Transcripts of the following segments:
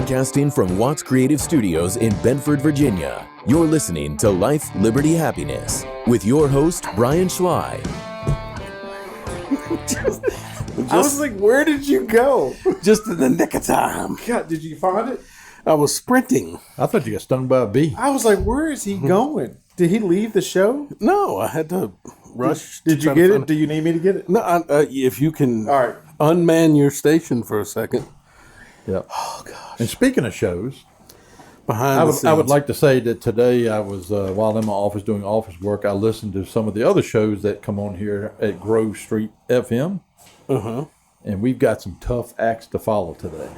Broadcasting from Watts Creative Studios in Bedford, Virginia, you're listening to Life, Liberty, Happiness with your host, Brian Schley. I was like, where did you go? Just in the nick of time. God, did you find it? I was sprinting. I thought you got stung by a bee. I was like, where is he going? Did he leave the show? No, I had to rush. Did you get it? Do you need me to get it? No, if you can All right. unman your station for a second. Yeah. Oh, gosh. And speaking of shows, Behind I the would, scenes. I would like to say that today I was, while in my office doing office work, I listened to some of the other shows that come on here at Grove Street FM. Uh-huh. And we've got some tough acts to follow today.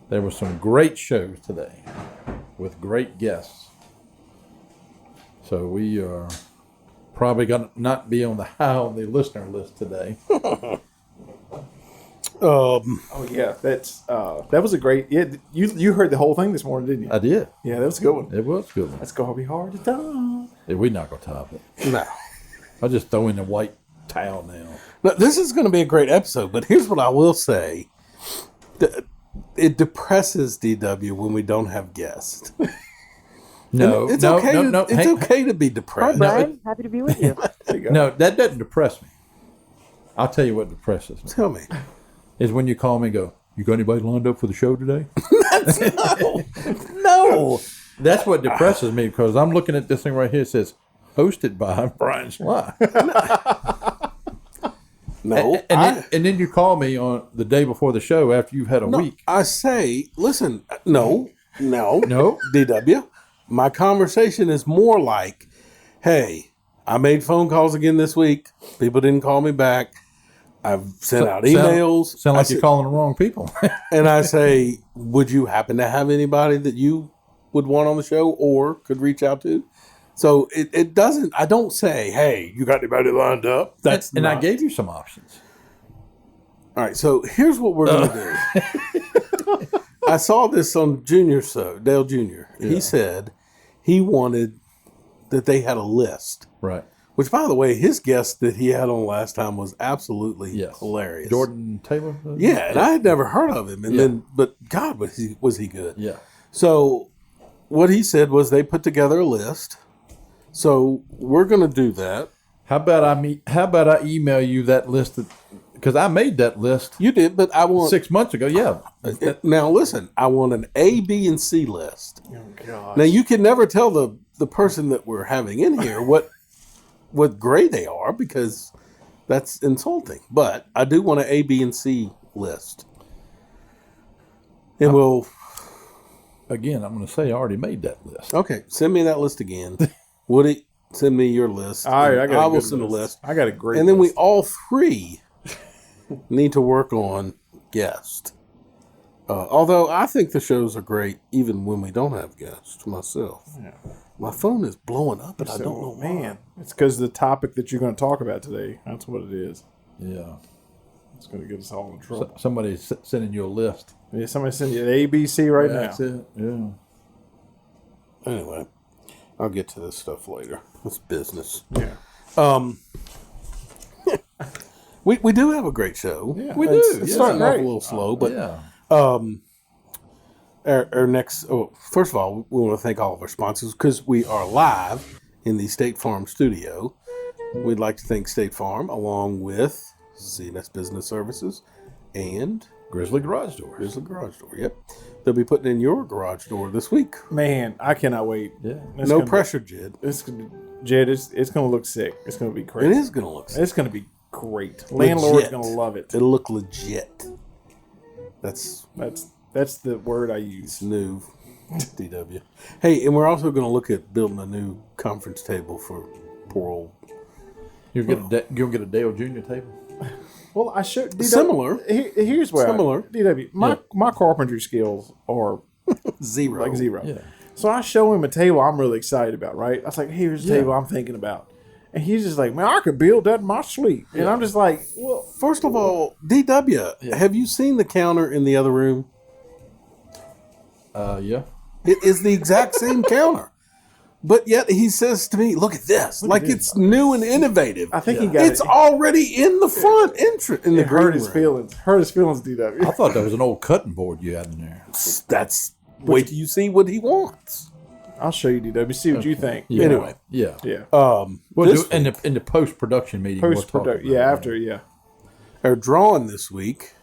There were some great shows today with great guests. So we are probably going to not be on the high on the listener list today. Oh yeah, that was a great. Yeah, you heard the whole thing this morning, didn't you? I did. Yeah, that was a good one. It was a good one. That's gonna be hard to top. Yeah, we're not going to top it. No. I'll just throw in the white towel now. No, this is going to be a great episode, but here's what I will say. It depresses DW when we don't have guests. No, It's no, okay. no, no. It's okay to be depressed. Brian, happy to be with you. No, that doesn't depress me. I'll tell you what depresses me. Tell me. Is when you call me and go, you got anybody lined up for the show today? No. That's what depresses me because I'm looking at this thing right here. It says, hosted by Brian Schley. No. And then you call me on the day before the show after you've had a week. I say, listen, no, No. DW. My conversation is more like, hey, I made phone calls again this week. People didn't call me back. I've sent out emails. Sound like I you're calling the wrong people. and I say, would you happen to have anybody that you would want on the show or could reach out to? So it doesn't, I don't say, hey, you got anybody lined up? That's and I not- gave you some options. All right, so here's what we're going to do. I saw this on Junior's show, Dale Jr. He said he wanted that they had a list. Right. Which, by the way, his guest that he had on last time was absolutely Yes. hilarious. Jordan Taylor? Yeah, and I had never heard of him. And Yeah. then, but God, was he good? Yeah. So what he said was they put together a list. So we're going to do that. How about I email you that list? Because I made that list You did, but I want 6 months ago. Yeah. now. Listen, I want an A, B, and C list. Oh God. Now you can never tell the person that we're having in here what grade they are because that's insulting. But I do want an A, B, and C list, and we'll. Again, I'm going to say I already made that list. Okay, send me that list again. Woody, send me your list. All right, I got. I a will good send a list, I got a great. and then we list. all three need to work on guest. Although I think the shows are great, even when we don't have guests. Myself, my phone is blowing up, and I don't know why. Man, it's because the topic that you're going to talk about today. That's what it is. Yeah. It's going to get us all in trouble. Somebody's sending you a list. Yeah, somebody send you an ABC right That's now. it. Yeah. Anyway, I'll get to this stuff later. It's business. Yeah. We do have a great show. Yeah, we do. it's It's starting off a great. little slow, but Yeah. our next. Oh, first of all, we want to thank all of our sponsors because we are live in the State Farm studio. We'd like to thank State Farm along with CNS Business Services and Grizzly Garage Doors. Grizzly Garage Door. Yep, they'll be putting in your garage door this week. Man, I cannot wait. Yeah. It's No gonna pressure, Jed. Be, it's gonna, Jed, it's going to look sick. It's going to be It crazy. is going to look. It's going to be great. Landlord's Legit. going to love it. It'll look legit. That's That's the word I use. new. DW. Hey, and we're also going to look at building a new conference table for poor old. You'll get a Dale Jr. table. Well, I showed DW, Similar. Here's where Similar. DW. My carpentry skills are Zero. like zero. Yeah. So I show him a table I'm really excited about. Right? I was like, "Here's the table I'm thinking about," and he's just like, "Man, I could build that in my sleep." And I'm just like, "Well, First of all, DW, have you seen the counter in the other room? Yeah. It is the exact same counter. But yet he says to me, "Look at this! Like it's new and innovative. I think he got it's it. already in the front entrance in the It green hurt his room." feelings. Hurt his feelings, DW. I thought that was an old cutting board you had in there. That's wait till you see what he wants. I'll show you, DW. See what you think. Yeah. Anyway. Yeah. Yeah. Um, We'll this do in the post production meeting. Post we'll talk production. about Yeah, it. after. Yeah. our drawing this week.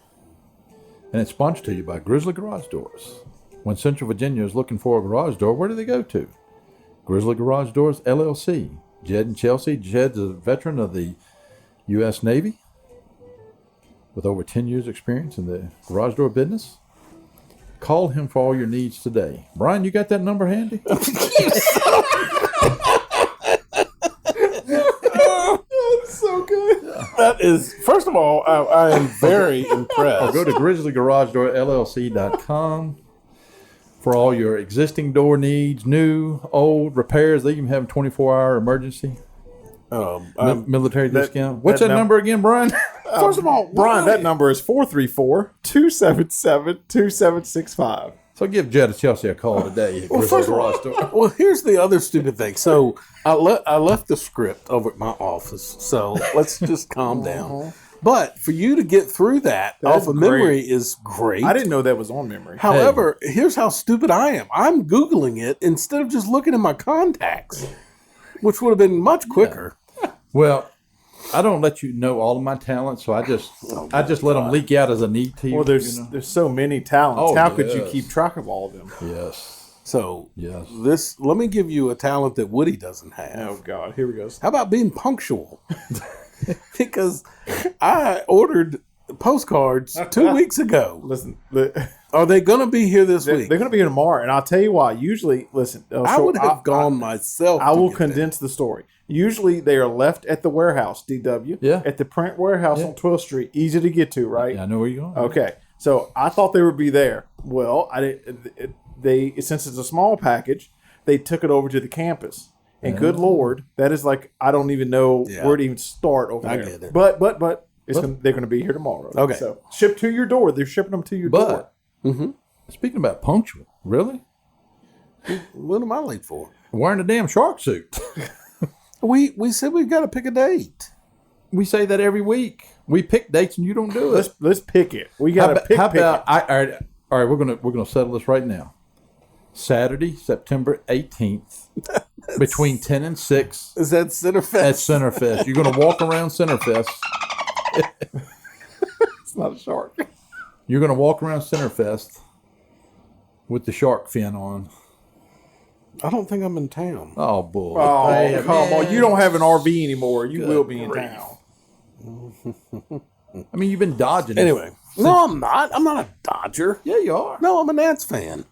And it's sponsored to you by Grizzly Garage Doors. When Central Virginia is looking for a garage door, where do they go to? Grizzly Garage Doors, LLC. Jed and Chelsea. Jed's a veteran of the U.S. Navy with over 10 years experience in the garage door business. Call him for all your needs today. Brian, you got that number handy? So good. That is, first of all, I am very impressed. Or go to grizzlygaragedoorllc.com for all your existing door needs, new, old, repairs. They even have 24-hour emergency military discount. What's that number again, Brian? First of all, Brian, that number is 434-277-2765. So give Jed and Chelsea a call today at Grizzly first of all- Garage Door. Well, here's the other stupid thing. So I left the script over at my office. So let's just calm down. But for you to get through that That's off of great. memory is great. I didn't know that was on memory. However, here's how stupid I am. I'm Googling it instead of just looking at my contacts, which would have been much quicker. Well, I don't let you know all of my talents, so I just let them leak out as I need to. Well, there's so many talents. Oh, How could you yes. keep track of all of them? Yes. So Yes. let me give you a talent that Woody doesn't have. Oh God, here we go. How about being punctual? Because I ordered postcards 2 weeks ago. Listen, Are they going to be here this they're week? going to be here tomorrow, and I'll tell you why. Usually, listen, I would have gone myself. I to will get them. condense the story. Usually, they are left at the warehouse, DW. Yeah. At the print warehouse on 12th Street, easy to get to, right? Yeah, I know where you're going. Okay, so I thought they would be there. Well, I didn't. They since it's a small package, they took it over to the campus. And good Lord, that is like I don't even know Yeah. where to even start over I there. get it. But they're going to be here tomorrow. Okay. So ship to your door. They're shipping them to your door. But speaking about punctual, really? What am I late for? Wearing a damn shark suit. We said we've got to pick a date. We say that every week. We pick dates and you don't do it. Let's pick it. We got to pick. How pick about it. all right, we're gonna settle this right now. Saturday, September 18th, between 10 and 6 Is that at Centerfest? Centerfest. You're gonna walk around Centerfest. It's not a shark. You're gonna walk around Centerfest with the shark fin on. I don't think I'm in town. Oh boy! Oh, Hey, come man. on. You don't have an RV anymore. You will be in grief. town. I mean, you've been dodging. it. Anyway, no, I'm not. I'm not a Dodger. Yeah, you are. No, I'm a Nats fan.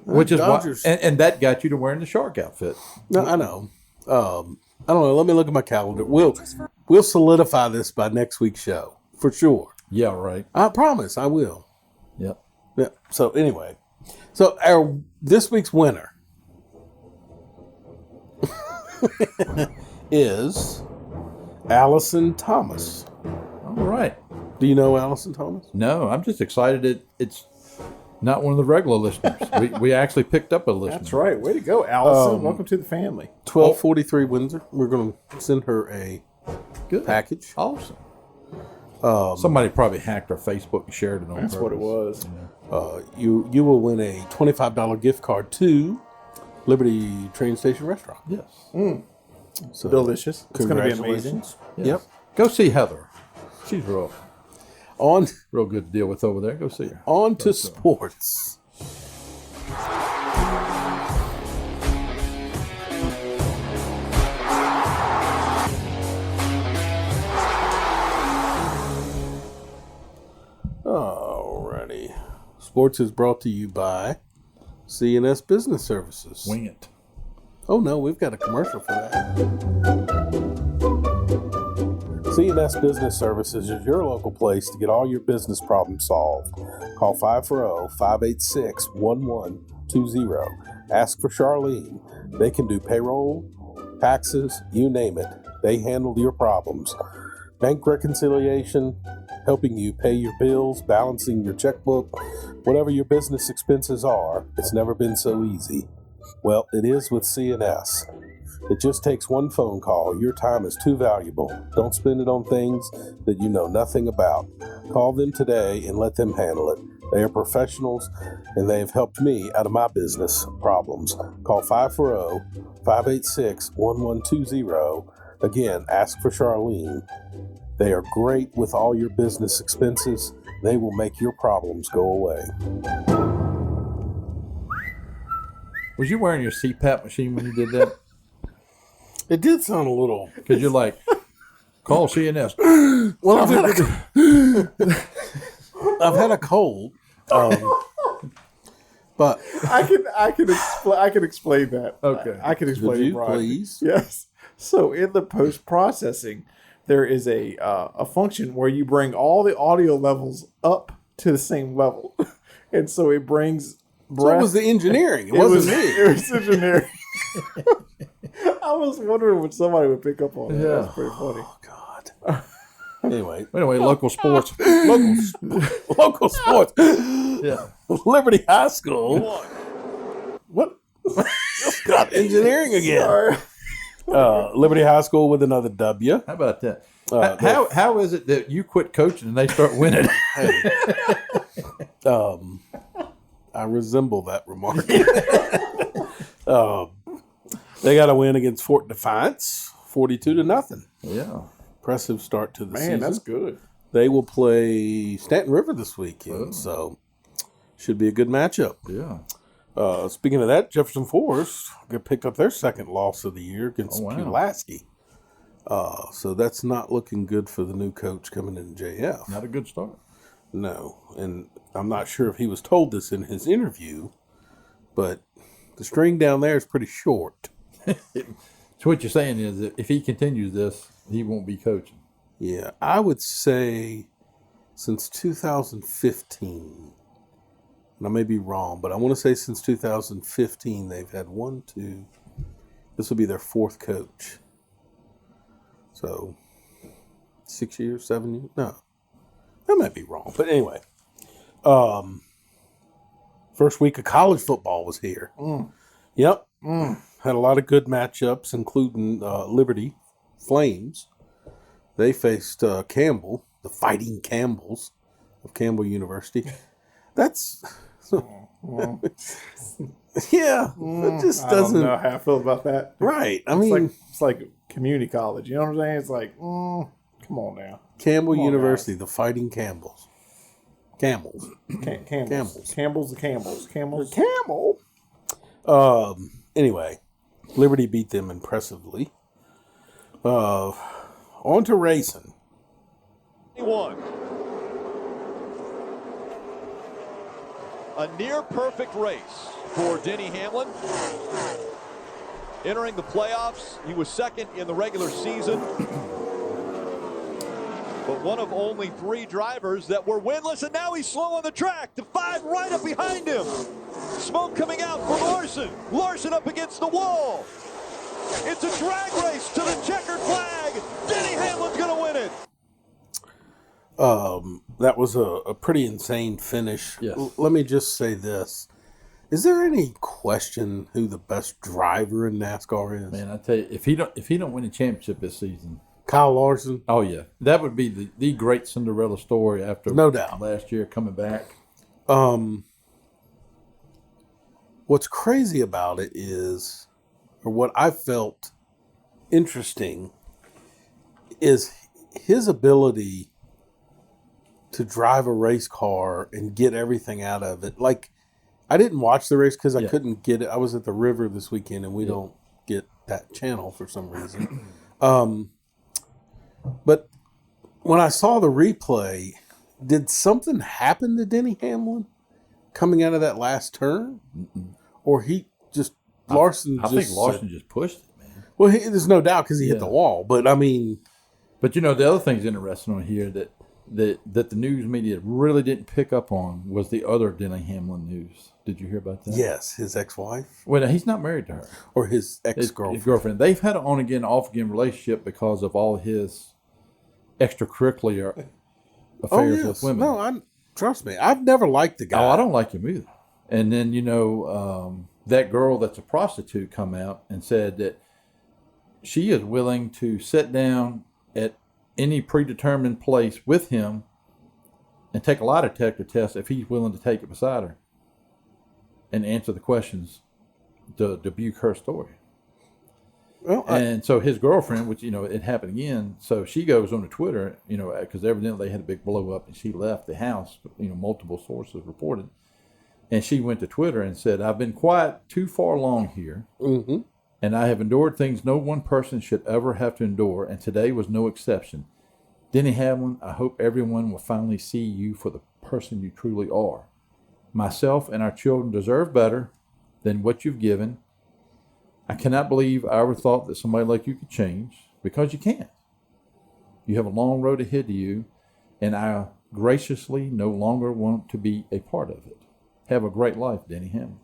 Which is why, Dodgers. and that got you to wearing the shark outfit. No, I know. I don't know. Let me look at my calendar. We'll solidify this by next week's show for sure. Yeah, right. I promise. I will. Yep. Yeah. So anyway, this week's winner is Allison Thomas. All right. Do you know Allison Thomas? No, I'm just excited. It's not one of the regular listeners. We actually picked up a listener. That's right. Way to go, Allison. Welcome to the family. 1243 Windsor. We're going to send her a Good. package. Awesome. Somebody probably hacked our Facebook and shared it on That's what it was. You will win a $25 gift card to Liberty Train Station Restaurant. Yes. So, Delicious. It's going to be amazing. congratulations. Yes. Yep. Go see Heather. She's real On good to deal with over there. Go see her. on to sports. Alrighty. Sports is brought to you by CNS Business Services. Wing it. Oh no, we've got a commercial for that. CNS Business Services is your local place to get all your business problems solved. Call 540-586-1120. Ask for Charlene. They can do payroll, taxes, you name it. They handle your problems. Bank reconciliation, helping you pay your bills, balancing your checkbook, whatever your business expenses are, it's never been so easy. Well, it is with CNS. It just takes one phone call. Your time is too valuable. Don't spend it on things that you know nothing about. Call them today and let them handle it. They are professionals, and they have helped me out of my business problems. Call 540-586-1120. Again, ask for Charlene. They are great with all your business expenses. They will make your problems go away. Was you wearing your CPAP machine when you did that? It did sound a little... Because you're like, call CNS. Well, I've had a cold, but I can explain that. Okay. I can explain Would you it, Brian. please? Yes. So in the post processing, there is a function where you bring all the audio levels up to the same level, and so it brings. So it was the engineering. It was wasn't me. It was engineering. I was wondering when somebody would pick up on it. Yeah. That's pretty funny. Oh, God. Anyway, Local sports. local sports. Yeah. Liberty High School. What? Got engineering again. Sorry. Liberty High School with another W. How about that? How is it that you quit coaching and they start winning? I resemble that remark. They got a win against Fort Defiance, 42-0. Yeah. Impressive start to the season. Man, that's good. They will play Stanton River this weekend, so should be a good matchup. Yeah. Speaking of that, Jefferson Forest could pick up their second loss of the year against Pulaski. So that's not looking good for the new coach coming in JF. Not a good start. No, and I'm not sure if he was told this in his interview, but the string down there is pretty short. So what you're saying is that if he continues this, he won't be coaching. Yeah, I would say since 2015, and I may be wrong, but I want to say since 2015, they've had this will be their fourth coach. So 6 years, 7 years? No, that might be wrong. But anyway, first week of college football was here. Yep. Had a lot of good matchups, including Liberty Flames. They faced Campbell, the Fighting Campbells of Campbell University. That's... yeah, it just doesn't... I don't know how I feel about that. Right. I mean... It's like community college. You know what I'm saying? It's like, come on now. Campbell University, the Fighting Campbells. Campbells. Campbell's. Campbell's the Campbells. Campbell's. Campbell. Anyway, Liberty beat them impressively. On to racing. 21. A near perfect race for Denny Hamlin. Entering the playoffs, he was second in the regular season. But one of only 3 drivers that were winless, and now he's slow on the track. The 5 right up behind him. Smoke coming out from Larson. Larson up against the wall. It's a drag race to the checkered flag. Denny Hamlin's going to win it. That was a pretty insane finish. Yes. Let me just say this. Is there any question who the best driver in NASCAR is? Man, I tell you, if he don't win a championship this season, Kyle Larson? oh yeah, that would be the great Cinderella story after No doubt. last year coming back. What's crazy about it is, or what I felt interesting, is his ability to drive a race car and get everything out of it. Like, I didn't watch the race because I couldn't get it. I was at the river this weekend, and we don't get that channel for some reason. But when I saw the replay, did something happen to Denny Hamlin coming out of that last turn? Or he just, Larson I think Larson just pushed it, man. Well, there's no doubt because he hit the wall. But, I mean... But, you know, the other thing's interesting on here that the news media really didn't pick up on was the other Denny Hamlin news. Did you hear about that? Yes, his ex-wife. Well, he's not married to her. Or his ex-girlfriend. His girlfriend. They've had an on-again, off-again relationship because of all his extracurricular affairs with women. No, trust me. I've never liked the guy. Oh, I don't like him either. And then, you know, that girl that's a prostitute come out and said that she is willing to sit down at any predetermined place with him and take a lie detector test if he's willing to take it beside her and answer the questions to debunk her story. Well, And so his girlfriend, which, it happened again. So she goes on to Twitter, because evidently they had a big blow up and she left the house, multiple sources reported. And she went to Twitter and said, I've been quiet too far long here. mm-hmm. And I have endured things no one person should ever have to endure. And today was no exception. Denny Hamlin, I hope everyone will finally see you for the person you truly are. Myself and our children deserve better than what you've given. I cannot believe I ever thought that somebody like you could change, because you can't. You have a long road ahead to you, and I graciously no longer want to be a part of it. Have a great life, Denny Hamlin.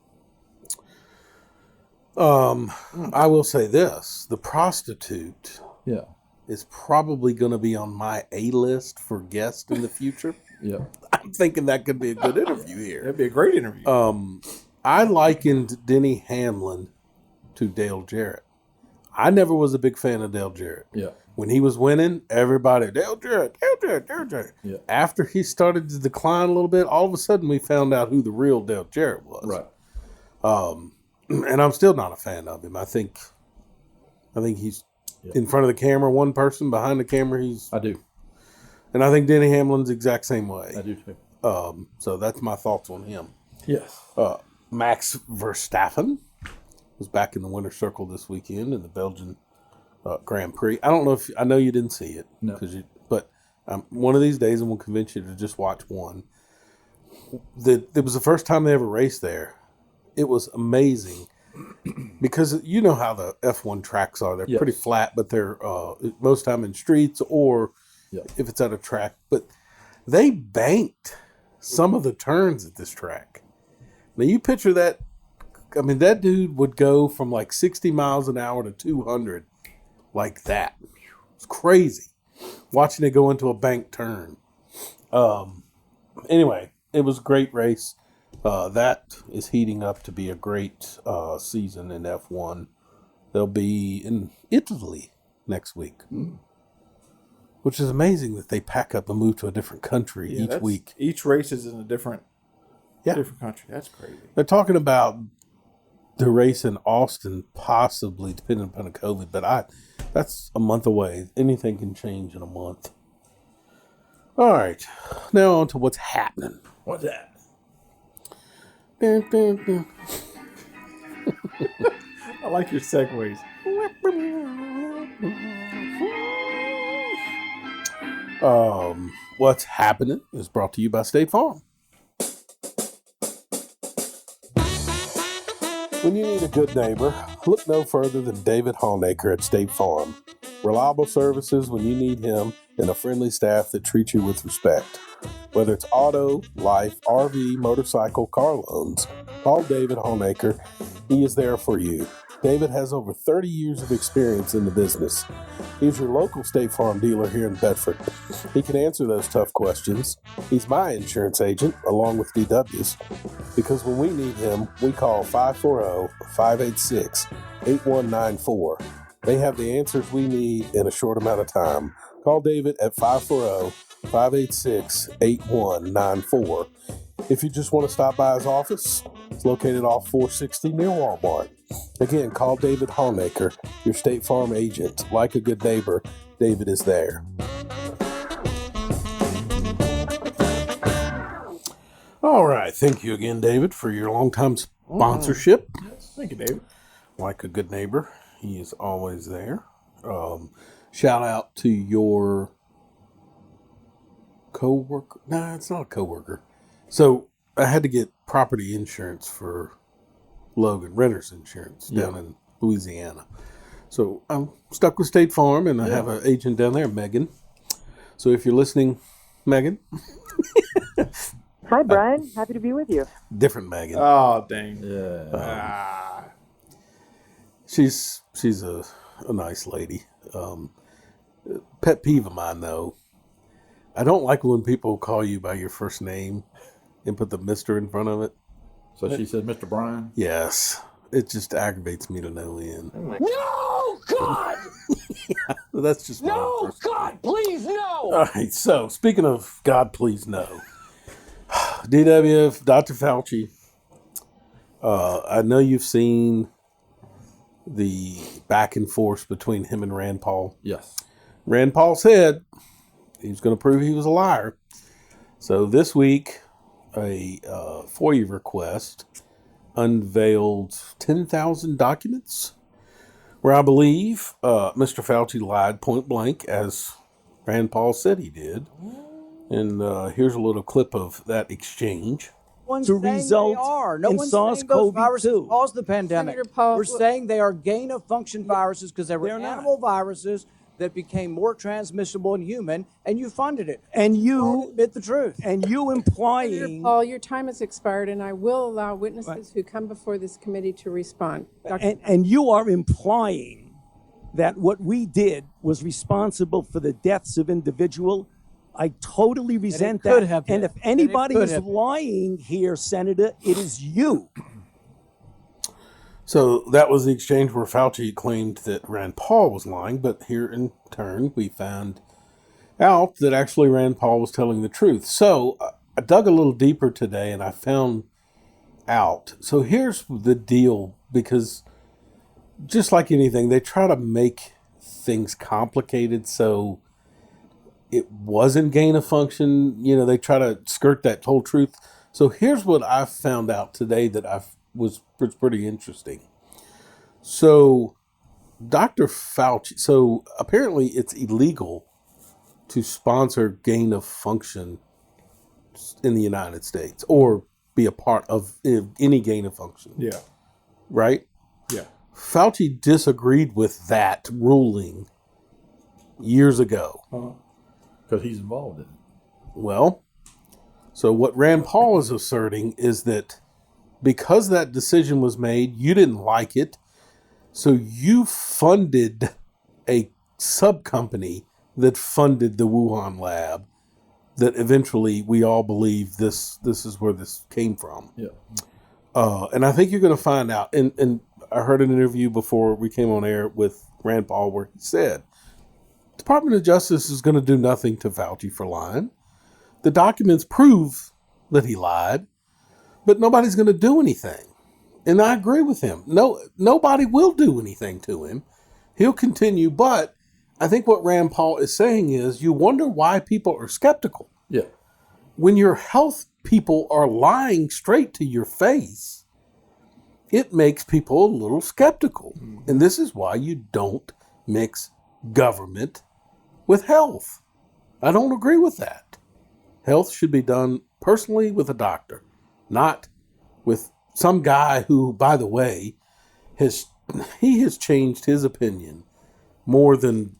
I will say this: the prostitute Yeah. is probably going to be on my A list for guest in the future. Yeah. I'm thinking that could be a good interview here. That'd be a great interview. I likened Denny Hamlin to Dale Jarrett. I never was a big fan of Dale Jarrett. Yeah. When he was winning, everybody, Dale Jarrett, Dale Jarrett, Dale Jarrett. Yeah. After he started to decline a little bit, all of a sudden we found out who the real Dale Jarrett was. Right. And I'm still not a fan of him. I think he's in front of the camera, one person, behind the camera, I do. and I think Denny Hamlin's the exact same way. I do too. So that's my thoughts on him. Yes. Max Verstappen was back in the winner's circle this weekend in the Belgian Grand Prix. I don't know I know you didn't see it. No. But one of these days I'm going to convince you to just watch one. It was the first time they ever raced there. It was amazing because you know how the F1 tracks are. They're Yes. pretty flat, but they're most time in streets or Yeah. if it's at a track. But they banked some of the turns at this track. Now you picture that. I mean, that dude would go from like 60 miles an hour to 200 like that. It's crazy watching it go into a bank turn. Anyway, it was a great race. That is heating up to be a great season in F1. They'll be in Italy next week, which is amazing that they pack up and move to a different country each week. Each race is in a different country. That's crazy. They're talking about the race in Austin, possibly, depending upon the COVID, but that's a month away. Anything can change in a month. All right. Now on to what's happening. What's that? Dun, dun, dun. I like your segues. What's happening is brought to you by State Farm. When you need a good neighbor, look no further than David Honaker at State Farm. Reliable services when you need him and a friendly staff that treats you with respect. Whether it's auto, life, RV, motorcycle, car loans, call David Honaker. He is there for you. David has over 30 years of experience in the business. He's your local State Farm dealer here in Bedford. He can answer those tough questions. He's my insurance agent, along with DW's, because when we need him, we call 540-586-8194. They have the answers we need in a short amount of time. Call David at 540-586-8194. If you just want to stop by his office, it's located off 460 near Walmart. Again, call David Honaker, your State Farm agent. Like a good neighbor, David is there. All right. Thank you again, David, for your longtime sponsorship. Thank you, David. Like a good neighbor, he is always there. Shout out to your co-worker. Nah, it's not a co-worker. So I had to get property insurance for Logan, renter's insurance down in Louisiana. So I'm stuck with State Farm, and I have an agent down there, Megan. So if you're listening, Megan. Hi, Brian. Happy to be with you. Different Megan. Oh, dang. Yeah. She's a nice lady. Pet peeve of mine, though. I don't like when people call you by your first name and put the Mr. in front of it. So she said, Mr. Brian? Yes. it just aggravates me to no end. No, God! That's just my No, first- God, please, no! All right, so speaking of God, please no. DW, Dr. Fauci, I know you've seen the back and forth between him and Rand Paul. Yes. Rand Paul said he was going to prove he was a liar. So this week, a FOIA request unveiled 10,000 documents where I believe Mr. Fauci lied point blank, as Rand Paul said he did. And here's a little clip of that exchange. To result in SARS-CoV-2. Caused the pandemic. Senator Paul, We're saying they are gain-of-function viruses because they were They're not. animal viruses that became more transmissible in human, and you funded it. And Well, you admit the truth. Senator implying Paul, your time has expired, and I will allow witnesses who come before this committee to respond. and you are implying that what we did was responsible for the deaths of individual. I totally resent could that. have And been. if anybody And it is could have been. lying here, Senator, it is you. So that was the exchange where Fauci claimed that Rand Paul was lying, but here in turn we found out that actually Rand Paul was telling the truth. So I dug a little deeper today and I found out. So here's the deal, because just like anything, they try to make things complicated so it wasn't gain of function. You know, they try to skirt that whole truth. So here's what I found out today that was pretty interesting. So Dr. Fauci, so apparently it's illegal to sponsor gain of function in the United States or be a part of any gain of function, Yeah. right? Yeah. Fauci disagreed with that ruling years ago. Because he's involved in it. Well, so what Rand Paul is asserting is that because that decision was made, you didn't like it, so you funded a sub company that funded the Wuhan lab. That eventually we all believe this is where this came from. Yeah. And I think you're going to find out. And I heard an interview before we came on air with Rand Paul where he said, Department of Justice is going to do nothing to Fauci for lying. The documents prove that he lied, but nobody's going to do anything. And I agree with him. Nobody will do anything to him. He'll continue. But I think what Rand Paul is saying is you wonder why people are skeptical. Yeah. When your health people are lying straight to your face, it makes people a little skeptical. And this is why you don't mix government with health. I don't agree with that. Health should be done personally with a doctor, not with some guy who, by the way, has changed his opinion more than,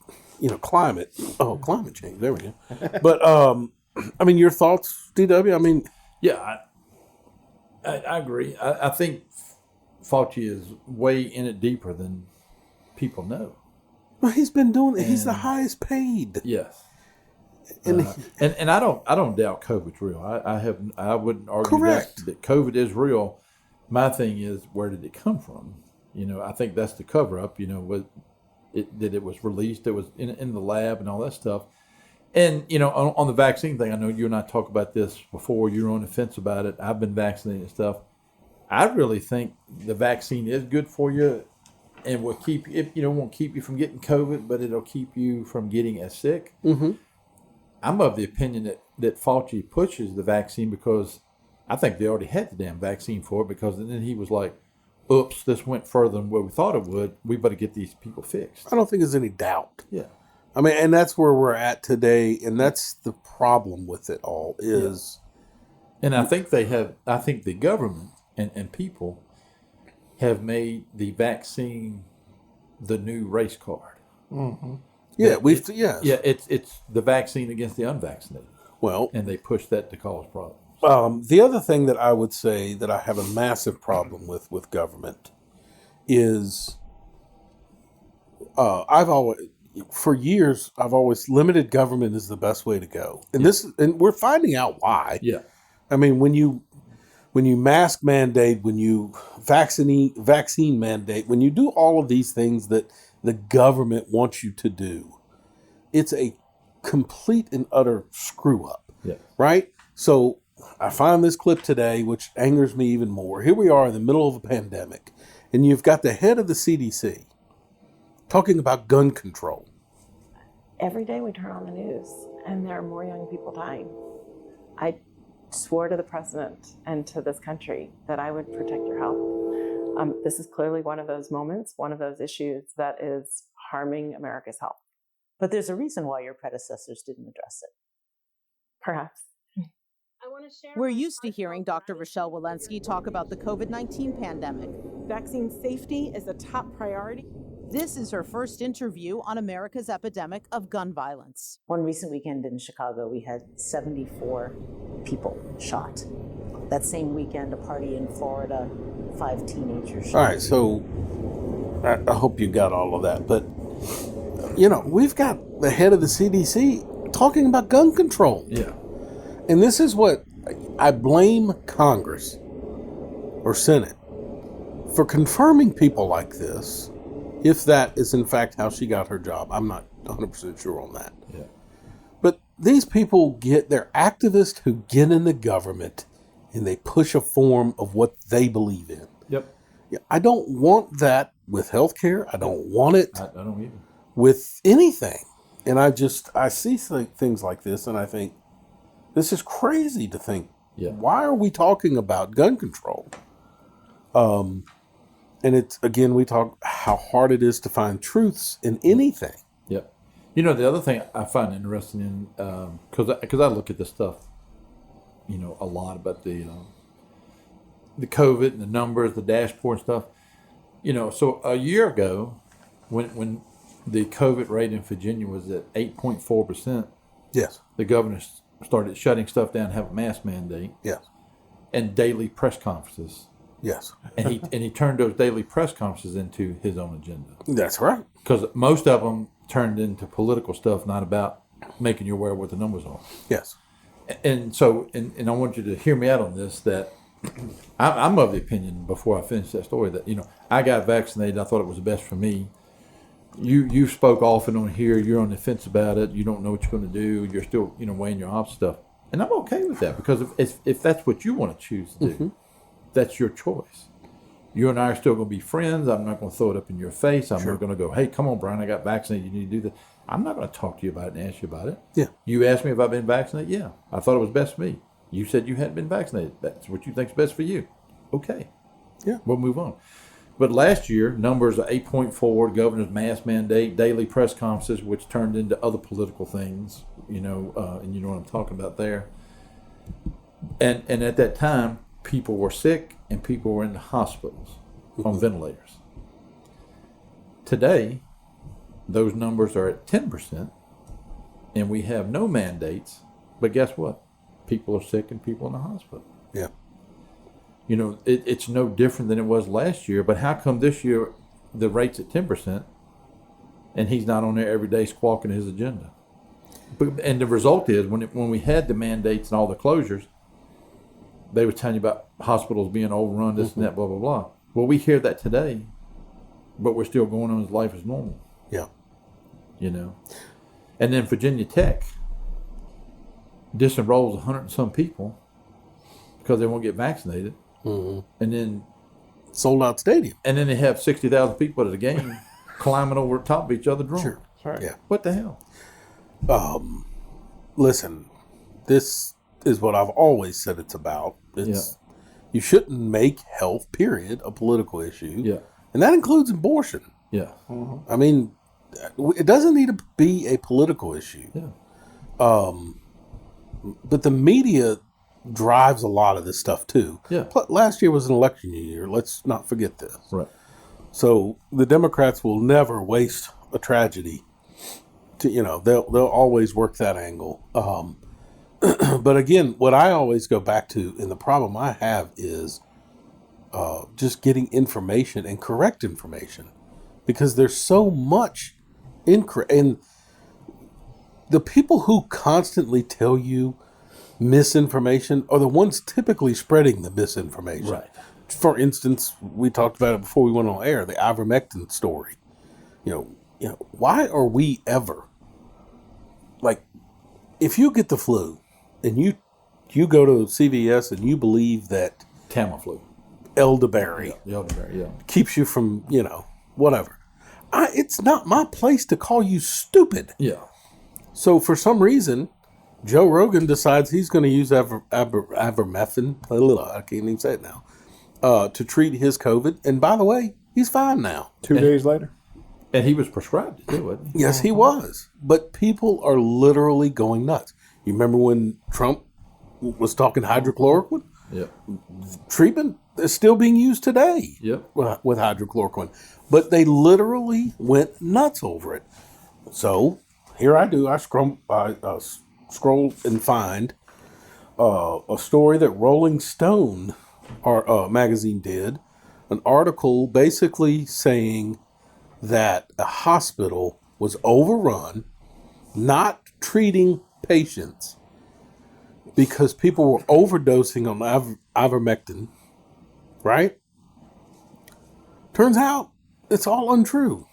climate. Oh, climate change. There we go. But, I mean, your thoughts, DW? I mean, Yeah, I agree. I think Fauci is way in it deeper than people know. well, he's been doing it. He's the highest paid. Yes. And And I don't doubt COVID's real. I wouldn't argue Correct. that COVID is real. My thing is, where did it come from? I think that's the cover up. That it was released. It was in the lab and all that stuff. And on the vaccine thing, I know you and I talked about this before. You were on the fence about it. I've been vaccinated and stuff. I really think the vaccine is good for you, and will keep won't keep you from getting COVID, but it'll keep you from getting as sick. Mhm. I'm of the opinion that Fauci pushes the vaccine because I think they already had the damn vaccine for it, because then he was like, oops, this went further than what we thought it would. We better get these people fixed. I don't think there's any doubt. Yeah. I mean, and that's where we're at today, and that's the problem with it all is And I think the government and people have made the vaccine the new race card. yeah, Yeah, it's the vaccine against the unvaccinated, Well, and they push that to cause problems. the other thing that I would say that I have a massive problem with government is for years I've always limited government is the best way to go, and we're finding out why. Yeah. I mean, when you when you mask mandate, when you vaccine mandate, when you do all of these things that the government wants you to do, it's a complete and utter screw up, right? So I find this clip today, which angers me even more. Here we are in the middle of a pandemic, and you've got the head of the CDC talking about gun control. Every day we turn on the news, and there are more young people dying. I swore to the president and to this country that I would protect your health. This is clearly one of those moments, one of those issues that is harming America's health. But there's a reason why your predecessors didn't address it. Perhaps. We're used to hearing Dr. Rochelle Walensky talk about the COVID-19 pandemic. Vaccine safety is a top priority. This is her first interview on America's epidemic of gun violence. One recent weekend in Chicago, we had 74 people shot. That same weekend, a party in Florida, 5 teenagers shot. All right, so I hope you got all of that. But, you know, we've got the head of the CDC talking about gun control. Yeah. And this is what I blame Congress or Senate for confirming people like this, if that is in fact how she got her job. I'm not 100% sure on that. Yeah. But these people they're activists who get in the government and they push a form of what they believe in. Yep. Yeah, I don't want that with healthcare. I don't want it I don't either. with anything. And I see things like this and I think, this is crazy to think. Yeah. Why are we talking about gun control? And it's, again, we talk how hard it is to find truths in anything. Yep. You know, the other thing I find interesting in, because I look at this stuff, you know, a lot about the COVID and the numbers, the dashboard and stuff. You know, so a year ago, when the COVID rate in Virginia was at 8.4%, yes, the governor started shutting stuff down, have a mask mandate, yes, and daily press conferences. Yes. And he turned those daily press conferences into his own agenda. That's right. Because most of them turned into political stuff, not about making you aware of what the numbers are. Yes. And so, and I want you to hear me out on this, that I'm of the opinion, before I finish that story, that, you know, I got vaccinated. I thought it was the best for me. You spoke often on here. You're on the fence about it. You don't know what you're going to do. You're still, you know, weighing your options stuff. And I'm okay with that, because if that's what you want to choose to do, that's your choice. You and I are still going to be friends. I'm not going to throw it up in your face. I'm not going to go, hey, come on, Brian, I got vaccinated. You need to do this. I'm not going to talk to you about it and ask you about it. Yeah. You asked me if I've been vaccinated. Yeah. I thought it was best for me. You said you hadn't been vaccinated. That's what you think's best for you. Okay. Yeah. We'll move on. But last year, numbers are 8.4, governor's mask mandate, daily press conferences, which turned into other political things, you know, and you know what I'm talking about there. And at that time, people were sick and people were in the hospitals on ventilators. Today, those numbers are at 10%, and we have no mandates. But guess what? People are sick and people in the hospital. Yeah. You know, it's no different than it was last year. But how come this year the rate's at 10%, and he's not on there every day squawking his agenda? And the result is, when we had the mandates and all the closures, they were telling you about hospitals being overrun, this and that, blah, blah, blah. Well, we hear that today, but we're still going on as life as normal. Yeah. You know? And then Virginia Tech disenrolls 100 and some people because they won't get vaccinated. Mm-hmm. And then sold out stadium. And then they have 60,000 people at a game climbing over the top of each other drunk. Sure. Right. Yeah. What the hell? Listen, this is what I've always said it's about. You shouldn't make health, period, a political issue. Yeah. And that includes abortion. Yeah. I mean, it doesn't need to be a political issue. Yeah. But the media drives a lot of this stuff too. Yeah. Last year was an election year. Let's not forget this. Right. So the Democrats will never waste a tragedy. They'll always work that angle. But again, what I always go back to, and the problem I have is just getting information and correct information, because there's so much and the people who constantly tell you misinformation are the ones typically spreading the misinformation. Right. For instance, we talked about it before we went on air, the ivermectin story. You know, why are we ever, like, if you get the flu and you go to CVS and you believe that Tamiflu, elderberry, keeps you from, whatever. It's not my place to call you stupid. Yeah. So for some reason, Joe Rogan decides he's going to use ivermectin. I can't even say it now. To treat his COVID. And by the way, he's fine now. 2 days later. And he was prescribed it too, wasn't he? Yes, he was. But people are literally going nuts. You remember when Trump was talking hydrochloroquine? Yep. Treatment is still being used today. Yep. With hydrochloroquine. But they literally went nuts over it. So here I do. I scroll and find a story that Rolling Stone magazine did, an article basically saying that a hospital was overrun, not treating patients because people were overdosing on ivermectin, right? Turns out it's all untrue.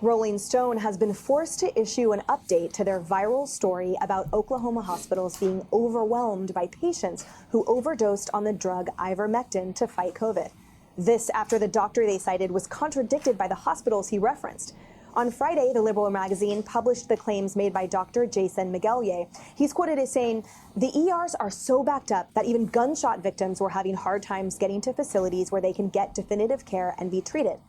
Rolling Stone has been forced to issue an update to their viral story about Oklahoma hospitals being overwhelmed by patients who overdosed on the drug ivermectin to fight COVID. This after the doctor they cited was contradicted by the hospitals he referenced. On Friday, the Liberal magazine published the claims made by Dr. Jason Miguelier. He's quoted as saying, "The ERs are so backed up that even gunshot victims were having hard times getting to facilities where they can get definitive care and be treated."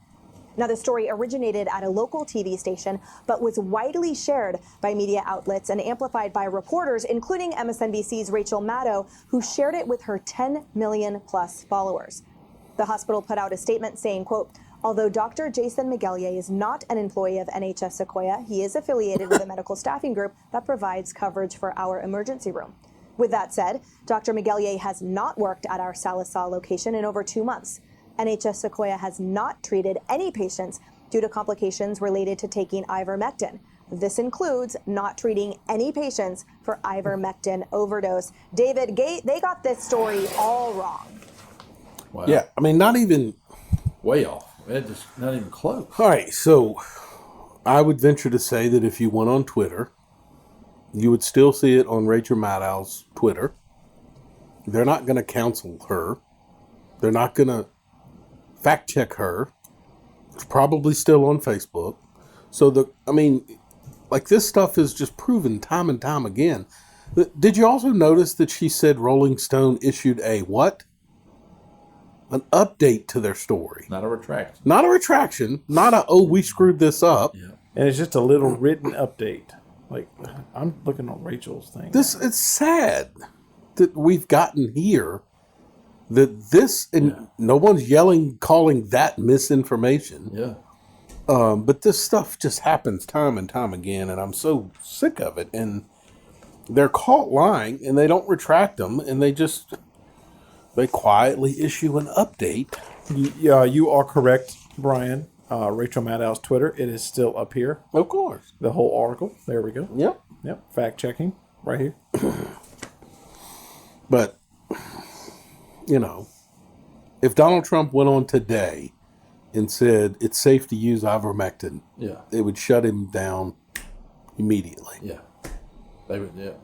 Now, the story originated at a local TV station, but was widely shared by media outlets and amplified by reporters, including MSNBC's Rachel Maddow, who shared it with her 10 million plus followers. The hospital put out a statement saying, quote, "Although Dr. Jason Miguelier is not an employee of NHS Sequoia, he is affiliated with a medical staffing group that provides coverage for our emergency room." With that said, Dr. Miguelier has not worked at our Sallisaw location in over 2 months. NHS Sequoia has not treated any patients due to complications related to taking ivermectin. This includes not treating any patients for ivermectin overdose. David, they got this story all wrong. Wow. Yeah, I mean, not even... Way off. Just not even close. All right, so I would venture to say that if you went on Twitter, you would still see it on Rachel Maddow's Twitter. They're not going to counsel her. They're not going to fact check her. It's probably still on Facebook. So, this stuff is just proven time and time again. Did you also notice that she said Rolling Stone issued a what? An update to their story. Not a retraction. Not a retraction. Not a, oh, we screwed this up. Yeah. And it's just a little written update. Like, I'm looking on Rachel's thing. It's sad that we've gotten here. No one's calling that misinformation. Yeah. But this stuff just happens time and time again, and I'm so sick of it. And they're caught lying, and they don't retract them, and they quietly issue an update. Yeah, you are correct, Brian. Rachel Maddow's Twitter, it is still up here. Of course. The whole article. There we go. Yep. Fact checking right here. But, if Donald Trump went on today and said it's safe to use ivermectin, it would shut him down immediately. Yeah. They would,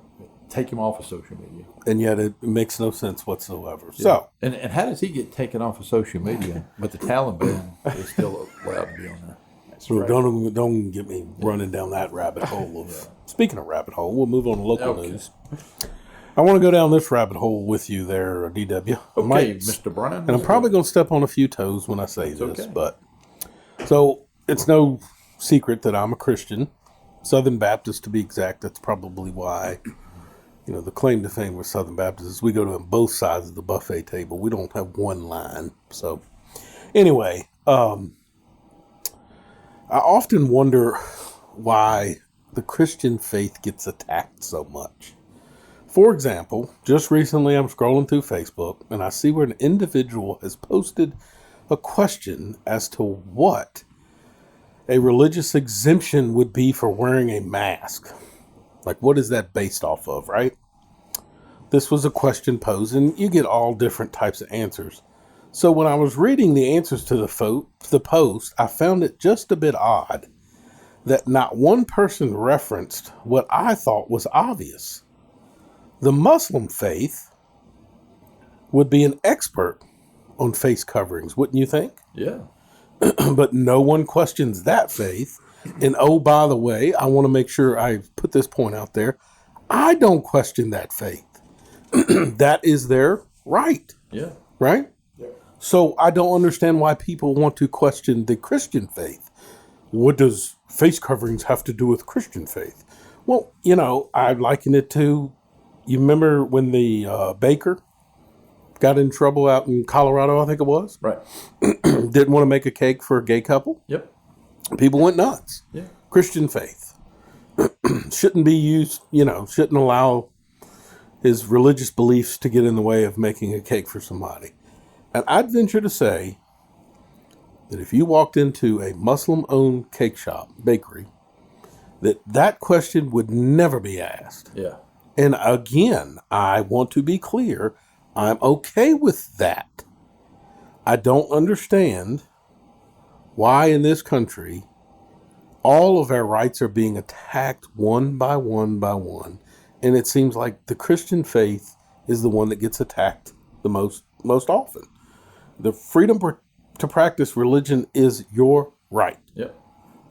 take him off of social media. And yet it makes no sense whatsoever. Yeah. So, and how does he get taken off of social media, but the Taliban is still allowed to be on there? So right. Don't get me running down that rabbit hole. Speaking of rabbit hole, we'll move on to local news. I want to go down this rabbit hole with you there, DW. Okay, Mr. Brian. And I'm probably going to step on a few toes when I say this. Okay. But so it's no secret that I'm a Christian, Southern Baptist to be exact. That's probably why, the claim to fame with Southern Baptists is we go to both sides of the buffet table. We don't have one line. So anyway, I often wonder why the Christian faith gets attacked so much. For example, just recently I'm scrolling through Facebook and I see where an individual has posted a question as to what a religious exemption would be for wearing a mask. Like, what is that based off of, right? This was a question posed, and you get all different types of answers. So when I was reading the answers to the post, I found it just a bit odd that not one person referenced what I thought was obvious. The Muslim faith would be an expert on face coverings, wouldn't you think? Yeah. But no one questions that faith. And oh, by the way, I want to make sure I put this point out there. I don't question that faith. That is their right. Yeah. Right? Yeah. So I don't understand why people want to question the Christian faith. What does face coverings have to do with Christian faith? Well, I liken it to, you remember when the baker got in trouble out in Colorado, I think it was? Right. Didn't want to make a cake for a gay couple? Yep. People went nuts. Yeah. Christian faith. Shouldn't be used, shouldn't allow his religious beliefs to get in the way of making a cake for somebody. And I'd venture to say that if you walked into a Muslim-owned cake shop, bakery, that question would never be asked. Yeah. And again, I want to be clear, I'm okay with that. I don't understand why in this country all of our rights are being attacked one by one by one. And it seems like the Christian faith is the one that gets attacked the most often. The freedom to practice religion is your right. Yep.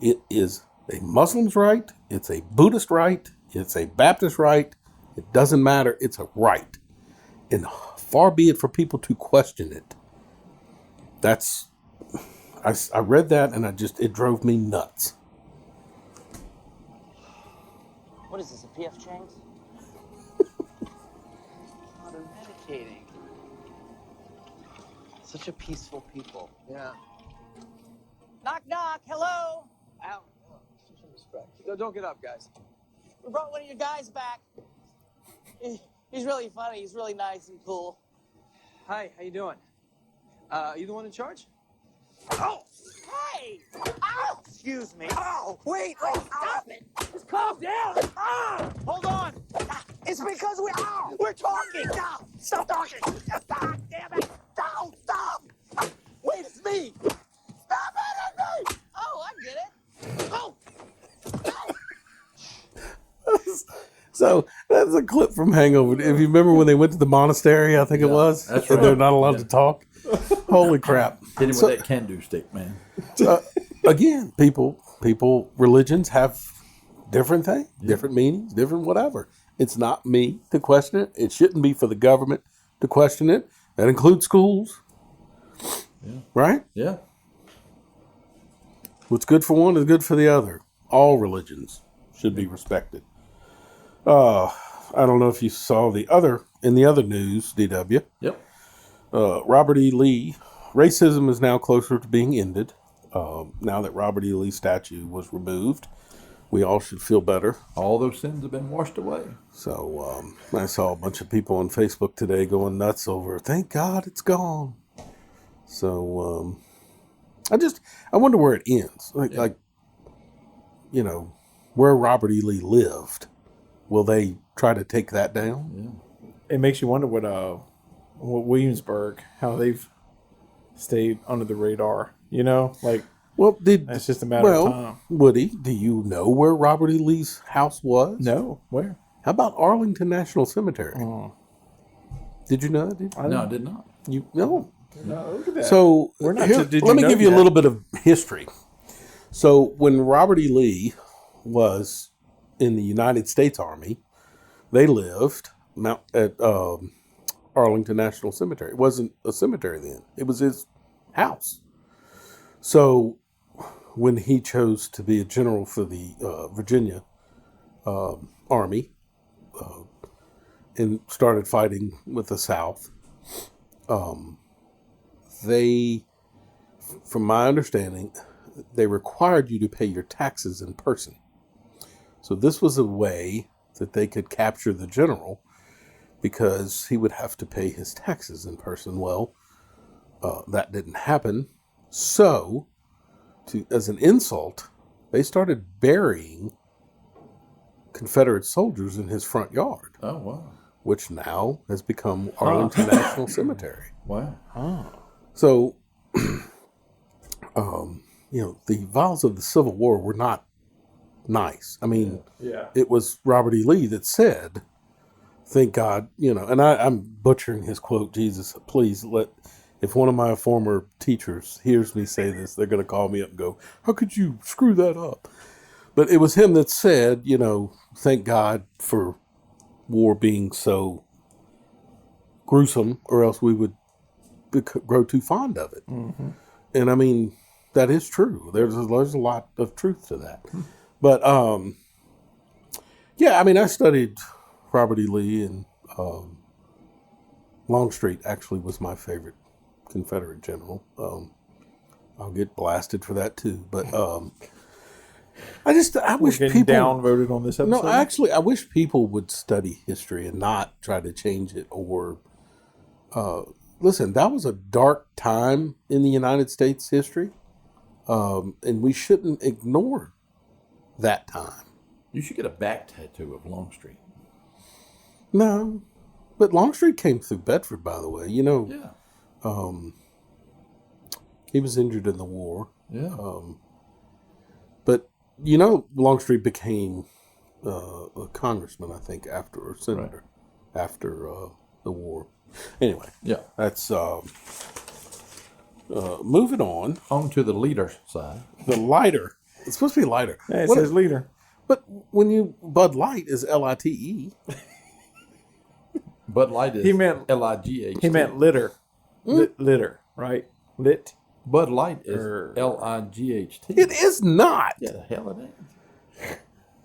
It is a Muslim's right. It's a Buddhist right. It's a Baptist right. It doesn't matter. It's a right. And far be it for people to question it. I read that and it drove me nuts. What is this, a P.F. Chang's? Oh, they're meditating. Such a peaceful people. Yeah. Knock, knock. Hello. Ow. Show some respect. Don't get up, guys. We brought one of your guys back. He's really funny. He's really nice and cool. Hi, how you doing? Are you the one in charge? Oh! Hey! Ow! Excuse me. Oh! Wait! Stop it! Just calm down! Ah! Hold on! It's because we're talking! No! Stop talking! God damn it! No! Stop! Wait, it's me! Stop it! It's me! Oh, I get it! Oh! So that's a clip from Hangover. If you remember when they went to the monastery, I think it was. That's and right. they're not allowed to talk. Holy crap! Hit him with that can-do stick, man. Again, religions have different things, different meanings, different whatever. It's not me to question it. It shouldn't be for the government to question it. That includes schools, right? Yeah. What's good for one is good for the other. All religions should be respected. I don't know if you saw in the other news, DW. Yep. Robert E. Lee, racism is now closer to being ended. Now that Robert E. Lee's statue was removed, we all should feel better. All those sins have been washed away. So I saw a bunch of people on Facebook today going nuts over, thank God it's gone. So I wonder where it ends. Like, where Robert E. Lee lived. Will they try to take that down? Yeah. It makes you wonder what Williamsburg, how they've stayed under the radar. It's just a matter of time. Woody, do you know where Robert E. Lee's house was? No, where? How about Arlington National Cemetery? Did you know that? No, I did not. You know? No, look at that. So let me give you a little bit of history. So when Robert E. Lee was in the United States Army, they lived at Arlington National Cemetery. It wasn't a cemetery then. It was his house. So when he chose to be a general for the Virginia Army and started fighting with the South, they, from my understanding, they required you to pay your taxes in person. So this was a way that they could capture the general because he would have to pay his taxes in person. Well, that didn't happen. So, as an insult, they started burying Confederate soldiers in his front yard. Oh, wow. Which now has become Arlington National Cemetery. Wow. So, the violence of the Civil War were not nice. I mean, it was Robert E. Lee that said, thank God, and I'm butchering his quote, Jesus, please if one of my former teachers hears me say this, they're going to call me up and go, how could you screw that up? But it was him that said, thank God for war being so gruesome, or else we would grow too fond of it. Mm-hmm. And I mean, that is true. There's a lot of truth to that. But I studied Robert E. Lee, and Longstreet actually was my favorite Confederate general. I'll get blasted for that too, but I wish people downvoted on this episode. No, actually, I wish people would study history and not try to change it. Or listen, that was a dark time in the United States history, and we shouldn't ignore that time. You should get a back tattoo of Longstreet. No, but Longstreet came through Bedford, by the way. Yeah. He was injured in the war. Yeah. But Longstreet became a congressman, I think, or senator after the war. Anyway, that's moving on. On to the leader side. The lighter. It's supposed to be lighter. Yeah, it says leader. But when Bud Light is Lite. Bud Light is Light. He meant litter. Litter, right? Lit. Bud Light is Light. It is not. Yeah, the hell it is.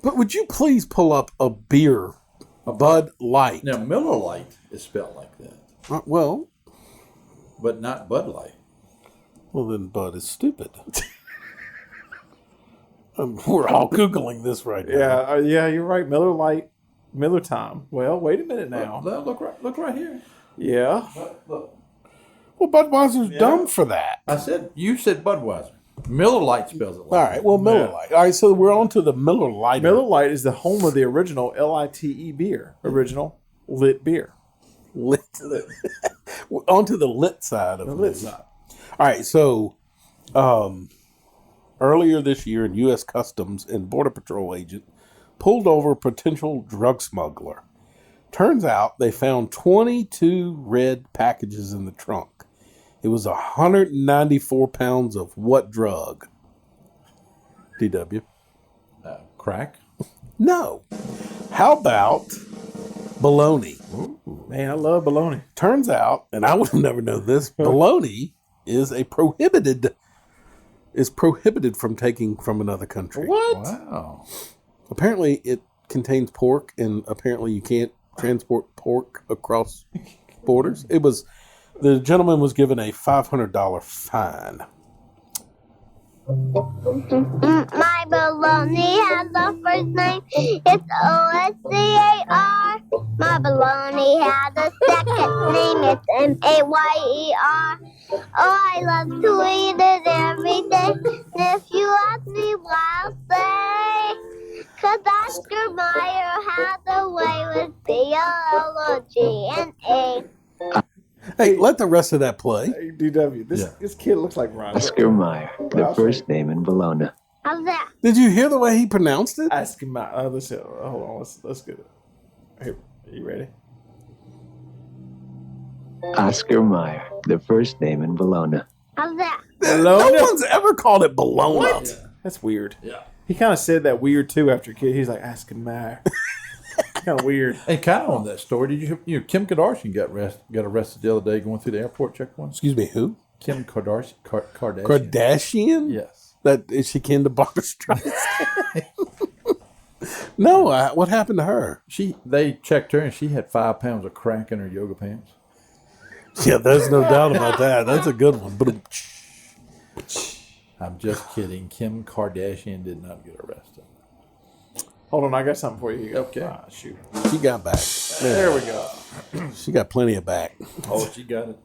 But would you please pull up a beer, Bud Light? Now, Miller Lite is spelled like that. But not Bud Light. Well, then Bud is stupid. We're all Googling this right now. Yeah, you're right. Miller Lite, Miller Time. Well, wait a minute now. Look right here. Yeah. Look. Well, Budweiser's dumb for that. You said Budweiser. Miller Lite spells it like all right, well, Miller Lite. All right, so we're on to the Miller Lite. Miller Lite is the home of the original Lite beer. Original lit beer. Lit. On to the lit side of the lit side. All right, so earlier this year, a U.S. Customs and Border Patrol agent pulled over a potential drug smuggler. Turns out they found 22 red packages in the trunk. It was 194 pounds of what drug? DW? Crack? No. How about bologna? Ooh, man, I love bologna. Turns out, and I would have never known this, bologna is prohibited from taking from another country. What? Wow. Apparently it contains pork, and apparently you can't transport pork across borders. The gentleman was given a $500 fine. My bologna has a first name. It's O-S-C-A-R. My bologna has a second name. It's M-A-Y-E-R. Oh, I love to eat it every day. And if you ask me why, I'll say, 'cause Oscar Mayer had a way with B-L-O-G-N-A. Hey, let the rest of that play. Hey, DW, this kid looks like Ron. Oscar Mayer, the first name in Bologna. How's that? Did you hear the way he pronounced it? Oscar Mayer. Hold on. Let's get it. Here, are you ready? Oscar Mayer, the first name in Bologna. How's that? No one's ever called it Bologna. What? Yeah. That's weird. Yeah. He kind of said that weird too after a kid. He's like, Oscar Mayer. Kind of weird. Hey, kind of on that story, did you Kim Kardashian got arrested the other day going through the airport checkpoint? Excuse me, who? Kim Kardashian. Kardashian? Yes. That is she kin to Barbra Streisand? No, what happened to her? They checked her and she had 5 pounds of crack in her yoga pants. Yeah, there's no doubt about that. That's a good one. I'm just kidding. Kim Kardashian did not get arrested. Hold on, I got something for you. Okay. Shoot. She got back. There we go. She got plenty of back. Oh, she got it.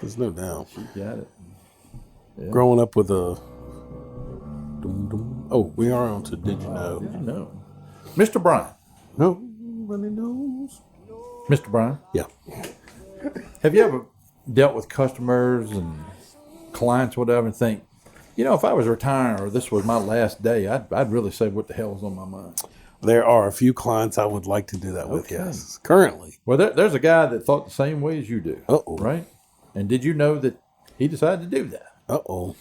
There's no doubt. She got it. Yeah. Growing up with a... Oh, we are on to Did You Know? Did you know? Mr. Brian. Nobody knows. Mr. Brian? Yeah. Have you ever dealt with customers and clients, whatever, and think, if I was retiring or this was my last day, I'd really say what the hell's on my mind? There are a few clients I would like to do that with, yes. Currently. Well, there's a guy that thought the same way as you do. Uh-oh. Right? And did you know that he decided to do that? Uh-oh.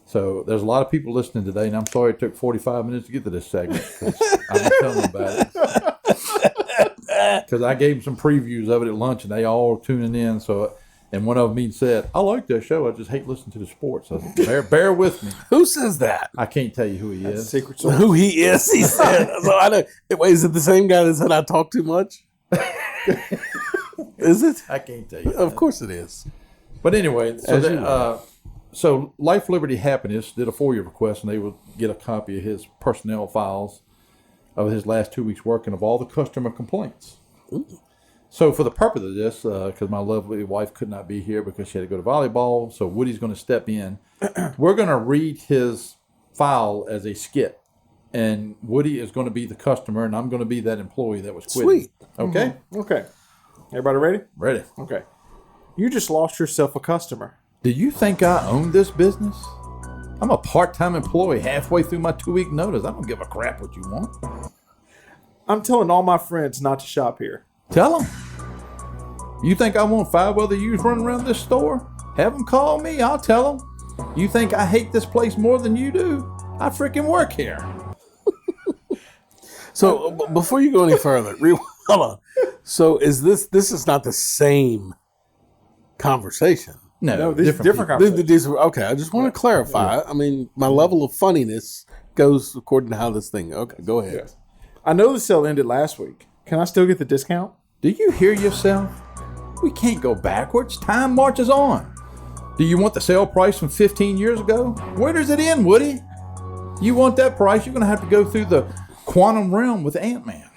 So there's a lot of people listening today, and I'm sorry it took 45 minutes to get to this segment. I'm going to tell them about it. Because I gave them some previews of it at lunch, and they all tuning in. And one of them even said, I like that show. I just hate listening to the sports. So bear with me. Who says that? I can't tell you who he is. Secret source. Who he is, he said. So I know. Wait, is it the same guy that said I talk too much? Is it? I can't tell you. Of course it is. But anyway, so Life, Liberty, Happiness did a FOIA request, and they would get a copy of his personnel files of his last 2 weeks' work and of all the customer complaints. Ooh. So for the purpose of this, because my lovely wife could not be here because she had to go to volleyball, so Woody's going to step in. We're going to read his file as a skit, and Woody is going to be the customer, and I'm going to be that employee that was quitting. Sweet. Okay? Mm-hmm. Okay. Everybody ready? Ready. Okay. You just lost yourself a customer. Do you think I own this business? I'm a part-time employee halfway through my 2-week notice. I don't give a crap what you want. I'm telling all my friends not to shop here. Tell them. You think I want 5 other yous running around this store? Have them call me. I'll tell them. You think I hate this place more than you do? I freaking work here. So before you go any further, hold on. So is this is not the same conversation? No, this is different conversation. Okay, I just want to clarify. I mean, my level of funniness goes according to how this thing. Okay, go ahead. Yes. I know the sale ended last week. Can I still get the discount? Do you hear yourself? We can't go backwards. Time marches on. Do you want the sale price from 15 years ago? Where does it end, Woody? You want that price, you're going to have to go through the quantum realm with Ant-Man.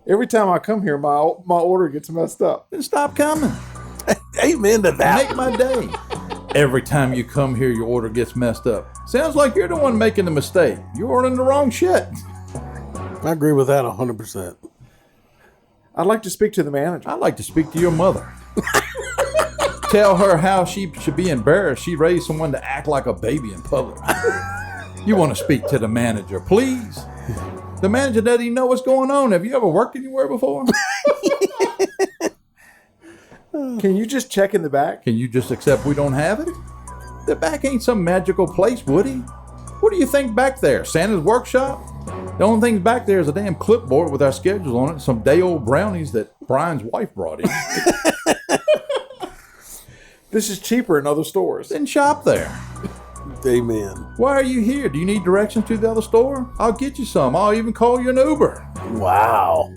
Every time I come here, my order gets messed up. Then stop coming. Amen to that. Make my day. Every time you come here, your order gets messed up. Sounds like you're the one making the mistake. You're ordering the wrong shit. I agree with that 100%. I'd like to speak to the manager. I'd like to speak to your mother. Tell her how she should be embarrassed. She raised someone to act like a baby in public. You want to speak to the manager, please? The manager doesn't even know what's going on. Have you ever worked anywhere before? Can you just check in the back? Can you just accept we don't have it? The back ain't some magical place, Woody. What do you think back there? Santa's workshop? The only thing back there is a damn clipboard with our schedules on it, some day-old brownies that Brian's wife brought in. This is cheaper in other stores. Then shop there. Amen. Why are you here? Do you need directions to the other store? I'll get you some. I'll even call you an Uber. Wow.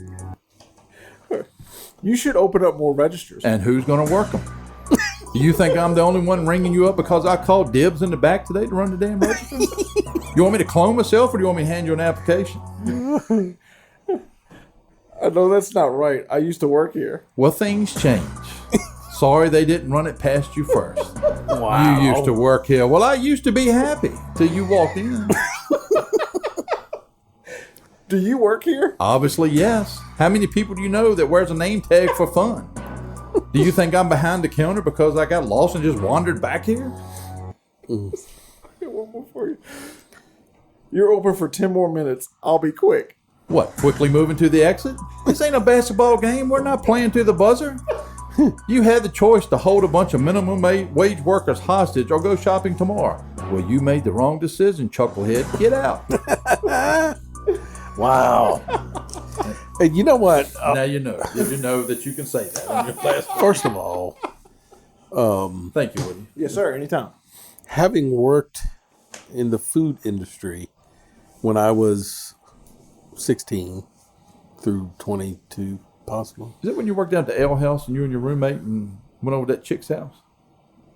You should open up more registers. And who's going to work them? Do you think I'm the only one ringing you up because I called dibs in the back today to run the damn register? You want me to clone myself, or do you want me to hand you an application? I know that's not right. I used to work here. Well, things change. Sorry they didn't run it past you first. Wow. You used to work here. Well, I used to be happy till you walked in. Do you work here? Obviously, yes. How many people do you know that wears a name tag for fun? Do you think I'm behind the counter because I got lost and just wandered back here? One more for you. You're open for 10 more minutes. I'll be quick. What, quickly moving to the exit? This ain't a basketball game. We're not playing to the buzzer. You had the choice to hold a bunch of minimum wage workers hostage or go shopping tomorrow. Well, you made the wrong decision, chucklehead. Get out. Wow. Hey, you know what? Now you know. Did you know that you can say that on your last? First of all, thank you, Woody. Yes, sir. Anytime. Having worked in the food industry when I was 16 through 22, possible. Is it when you worked down at the ale house and you and your roommate and went over to that chick's house?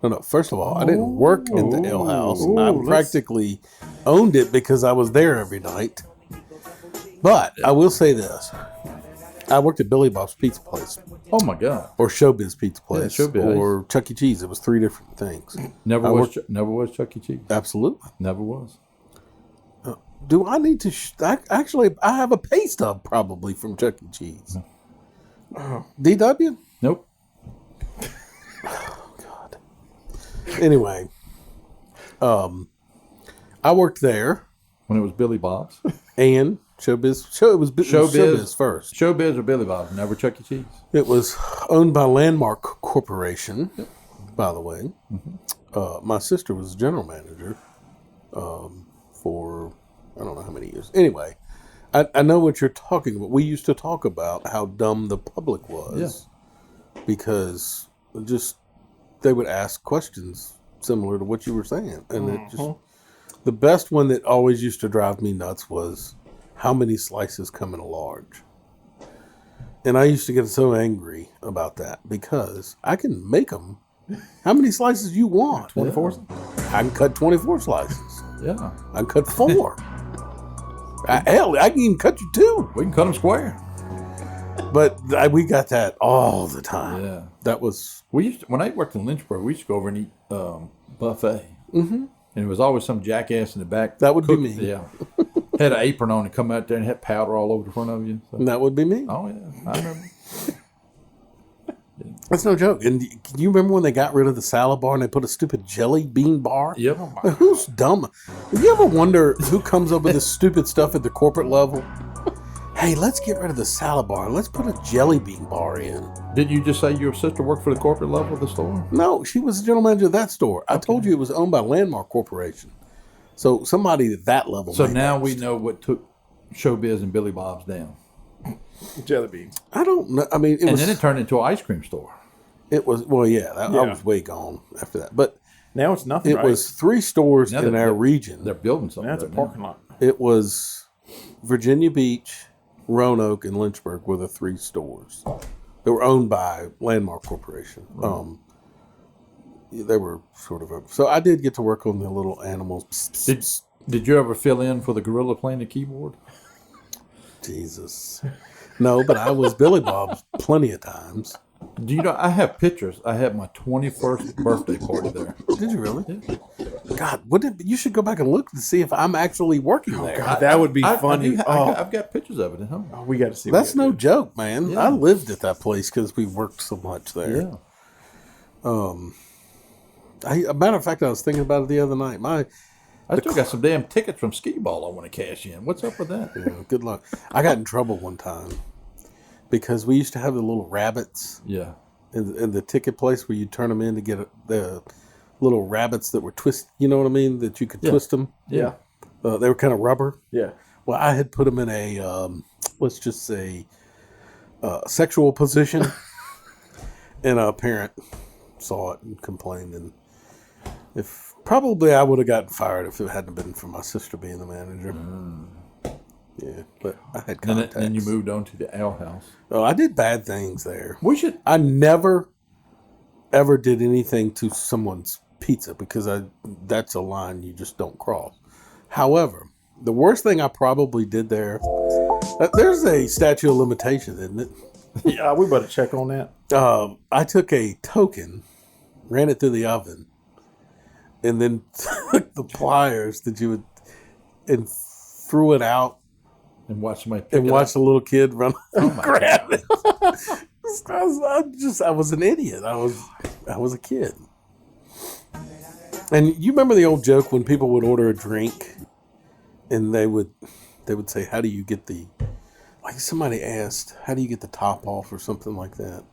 No. First of all, I didn't work in the ale house. I practically owned it because I was there every night. But I will say this. I worked at Billy Bob's Pizza Place. Oh, my God. Or Showbiz Pizza Place. Yeah, Showbiz. Or Chuck E. Cheese. It was 3 different things. Never was Chuck E. Cheese. Absolutely. Never was. do I need to? Actually, I have a pay stub probably from Chuck E. Cheese. DW? Nope. Oh, God. Anyway, I worked there when it was Billy Bob's and Showbiz. It was Showbiz first. Showbiz or Billy Bob's, never Chuck E. Cheese. It was owned by Landmark Corporation, by the way. My sister was general manager for I don't know how many years. Anyway, I know what you're talking about. We used to talk about how dumb the public was because just they would ask questions similar to what you were saying. And it just the best one that always used to drive me nuts was how many slices come in a large. And I used to get so angry about that because I can make them. How many slices you want? 24? I can cut 24 slices. Yeah. I can cut 4. Hell, I can even cut you 2. We can cut them square. But we got that all the time. Yeah. That was... We used to, when I worked in Lynchburg, we used to go over and eat buffet. Mm-hmm. And it was always some jackass in the back. That would be me. Yeah. Had an apron on and come out there and had powder all over the front of you. So. And that would be me. Oh, yeah. I remember. That's no joke. And can you remember when they got rid of the salad bar and they put a stupid jelly bean bar? Yep. Like, who's dumb? Do you ever wonder who comes up with this stupid stuff at the corporate level? Hey, let's get rid of the salad bar. Let's put a jelly bean bar in. Did you just say your sister worked for the corporate level of the store? No, she was the general manager of that store. I told you it was owned by Landmark Corporation. So somebody at that level. So now we know what took Showbiz and Billy Bob's down. Jelly beans. I don't know. I mean, then it turned into an ice cream store. It was, well, yeah, I was way gone after that. But now it's nothing. It was 3 stores in our region. They're building something. Now it's a parking lot. It was Virginia Beach, Roanoke, and Lynchburg were the 3 stores that were owned by Landmark Corporation. Right. They were sort of so I did get to work on the little animals. Did you ever fill in for the gorilla playing the keyboard? Jesus. No, but I was Billy Bob's plenty of times. Do you know, I have pictures. I had my 21st birthday party there. Did you really? Yeah. God, you should go back and look to see if I'm actually working there. God, that would be funny. I've got pictures of it at home. Oh, we got to see. That's no joke, man. Yeah. I lived at that place because we worked so much there. Yeah. A matter of fact, I was thinking about it the other night. I still got some damn tickets from skee ball I want to cash in. What's up with that? Yeah, good luck. I got in trouble one time because we used to have the little rabbits. Yeah. In the ticket place where you turn them in to get the little rabbits that were twist. You know what I mean? That you could twist them. Yeah. They were kind of rubber. Yeah. Well, I had put them in a let's just say sexual position, and a parent saw it and complained, and if probably I would have gotten fired if it hadn't been for my sister being the manager. Yeah, but I had contacts. And then you moved on to the ale house. Oh, I did bad things there. I never ever did anything to someone's pizza because that's a line you just don't cross. However, the worst thing I probably did there, there's a statute of limitations, isn't it? Yeah, we better check on that. I took a token, ran it through the oven, and then took the pliers that you would, and threw it out. And watch somebody watch the little kid run grab God. it. I was an idiot. I was a kid. And you remember the old joke when people would order a drink, and they would say, "How do you get the?" Like somebody asked, "How do you get the top off?" or something like that.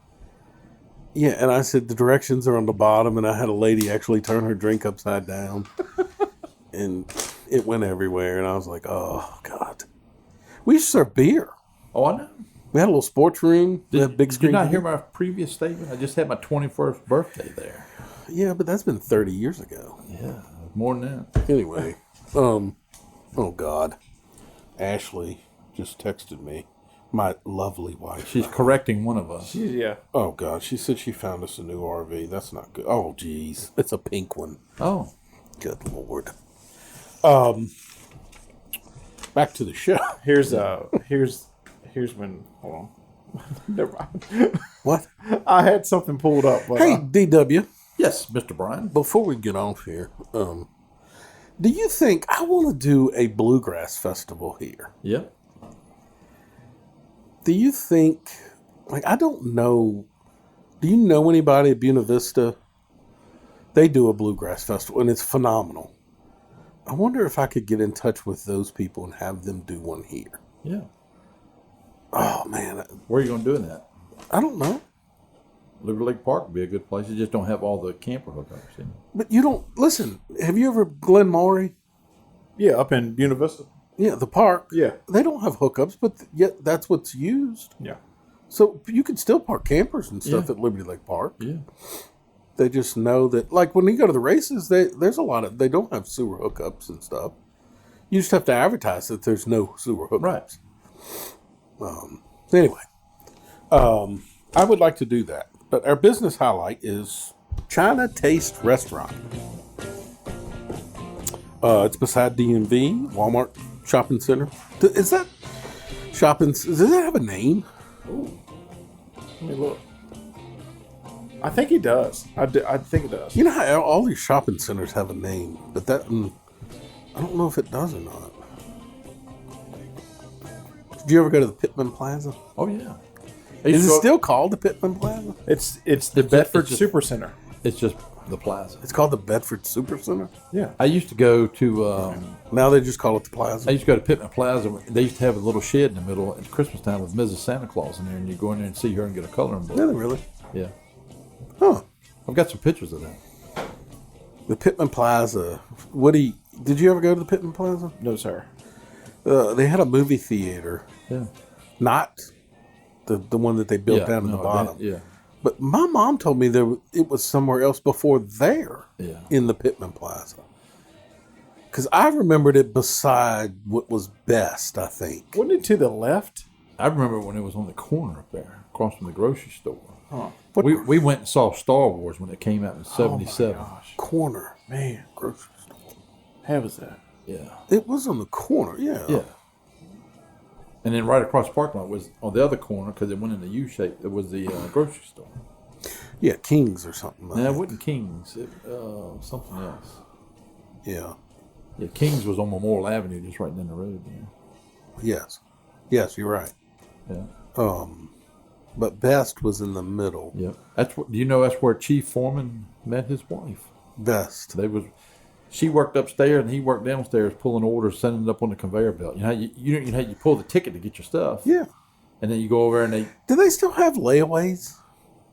Yeah, and I said the directions are on the bottom, and I had a lady actually turn her drink upside down, and it went everywhere. And I was like, "Oh God." We used to serve beer. Oh, I know. We had a little sports room. We had big screen. Did you not hear my previous statement? I just had my 21st birthday there. Yeah, but that's been 30 years ago. Yeah, more than that. Anyway, oh God, Ashley just texted me. My lovely wife. She's correcting one of us. Yeah. Oh God, she said she found us a new RV. That's not good. Oh geez, it's a pink one. Oh, good Lord. Back to the show. Here's when. Hold on. Never mind. What? I had something pulled up. But hey, DW. Yes, Mr. Brian. Before we get off here, Do you think I want to do a bluegrass festival here? Yeah. Do you think, like, I don't know, do you know anybody at Buena Vista? They do a bluegrass festival, and it's phenomenal. I wonder if I could get in touch with those people and have them do one here. Yeah. Oh, man. Where are you going to do that? I don't know. Liberty Lake Park would be a good place. You just don't have all the camper hookups. But you don't, listen, have you ever Glen Maury? Yeah, up in Buena Vista. Yeah, the park. Yeah. They don't have hookups, but yet that's what's used. Yeah. So you can still park campers and stuff at Liberty Lake Park. Yeah. They just know that, like when you go to the races, there's a lot of, they don't have sewer hookups and stuff. You just have to advertise that there's no sewer hookups. Right. Anyway, I would like to do that. But our business highlight is China Taste Restaurant. It's beside DMV, Walmart Shopping Center. Is that shopping? Does that have a name? Ooh. Let me look. I think it does. I think it does. You know how all these shopping centers have a name, but that I don't know if it does or not. Did you ever go to the Pittman Plaza? Oh yeah. Is it still called the Pittman Plaza? It's the Bedford Super Center. It's just the plaza. It's called the Bedford Super Center? Yeah. I used to go to... now they just call it the Plaza? I used to go to Pittman Plaza. They used to have a little shed in the middle at Christmas time with Mrs. Santa Claus in there, and you go in there and see her and get a coloring book. Really, really? Yeah. Huh. I've got some pictures of that. The Pittman Plaza. Woody, did you ever go to the Pittman Plaza? No, sir. They had a movie theater. Yeah. Not the one that they built down in the bottom. Yeah. But my mom told me it was somewhere else before there in the Pittman Plaza. Because I remembered it beside what was Best, I think. Wasn't it to the left? I remember when it was on the corner up there, across from the grocery store. Huh. We went and saw Star Wars when it came out in 77. Oh my gosh. Corner. Man. Grocery store. How was that? Yeah. It was on the corner, yeah. Yeah. And then right across the parking lot was on the other corner, because it went in the U shape. It was the grocery store. Yeah, King's or something. No, it wasn't King's. It something else. Yeah. Yeah, King's was on Memorial Avenue, just right down the road. Yeah. Yes, you're right. Yeah. But Best was in the middle. Yeah. That's where Chief Foreman met his wife. Best. She worked upstairs and he worked downstairs pulling orders, sending it up on the conveyor belt. You know how you pull the ticket to get your stuff. Yeah. And then you go over and do they still have layaways?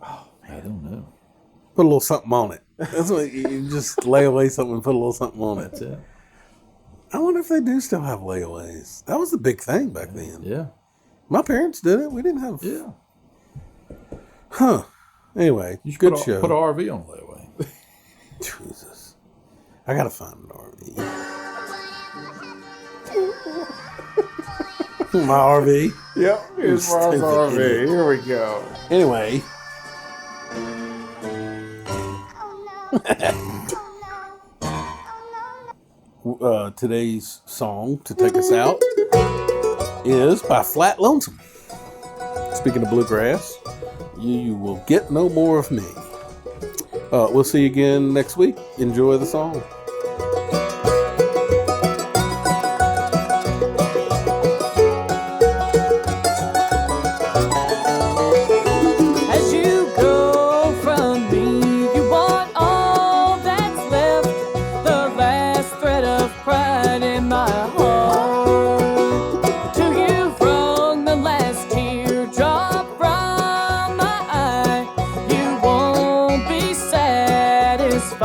Oh man, I don't know. Put a little something on it. That's what you just lay away something and put a little something on it. That's it. I wonder if they do still have layaways. That was the big thing back then. Yeah. My parents did it. We didn't have. Yeah. Huh. Anyway, you should good put show. Put an RV on layaway. Jesus. I gotta find an RV. My RV. Yep, here's Marv's RV. Here we go. Anyway. Today's song to take us out is by Flat Lonesome. Speaking of bluegrass, you will get no more of me. We'll see you again next week. Enjoy the song. As you go from me, you want all that's left, the last thread of pride in my heart. To you from the last teardrop from my eye, you won't be satisfied.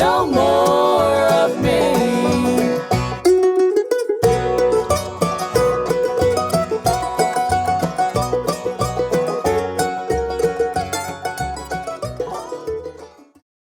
no more.